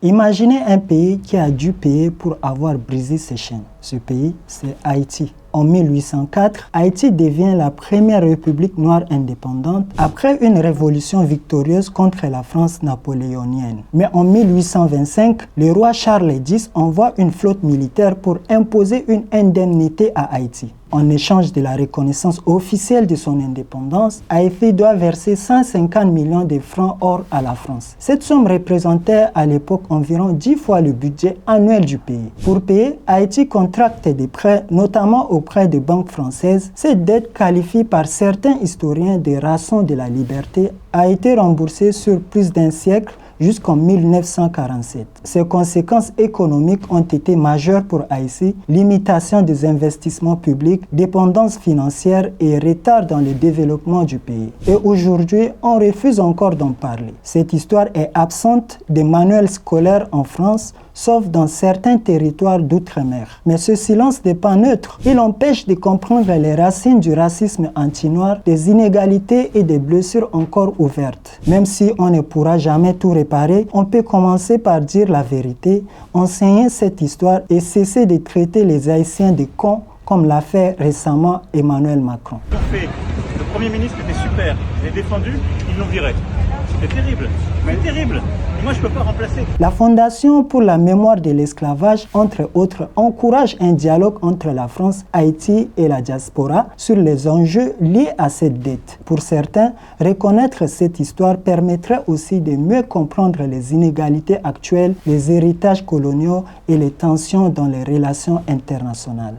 Imaginez un pays qui a dû payer pour avoir brisé ses chaînes. Ce pays, c'est Haïti. En 1804, Haïti devient la première république noire indépendante après une révolution victorieuse contre la France napoléonienne. Mais en 1825, le roi Charles X envoie une flotte militaire pour imposer une indemnité à Haïti. En échange de la reconnaissance officielle de son indépendance, Haïti doit verser 150 millions de francs or à la France. Cette somme représentait à l'époque environ 10 fois le budget annuel du pays. Pour payer, Haïti contracte des prêts, notamment auprès de banques françaises. Cette dette, qualifiée par certains historiens de rançon de la liberté, a été remboursée sur plus d'un siècle jusqu'en 1947. Ces conséquences économiques ont été majeures pour Haïti: limitation des investissements publics, dépendance financière et retard dans le développement du pays. Et aujourd'hui, on refuse encore d'en parler. Cette histoire est absente des manuels scolaires en France, sauf dans certains territoires d'outre-mer. Mais ce silence n'est pas neutre. Il empêche de comprendre les racines du racisme anti-noir, des inégalités et des blessures encore ouvertes. Même si on ne pourra jamais tout réparer, on peut commencer par dire la vérité, enseigner cette histoire et cesser de traiter les Haïtiens de cons comme l'a fait récemment Emmanuel Macron. Le Premier ministre était super, je l'ai défendu, ils l'ont viré. C'était terrible, mais terrible. Et moi, je ne peux pas remplacer. La Fondation pour la mémoire de l'esclavage, entre autres, encourage un dialogue entre la France, Haïti et la diaspora sur les enjeux liés à cette dette. Pour certains, reconnaître cette histoire permettrait aussi de mieux comprendre les inégalités actuelles, les héritages coloniaux et les tensions dans les relations internationales.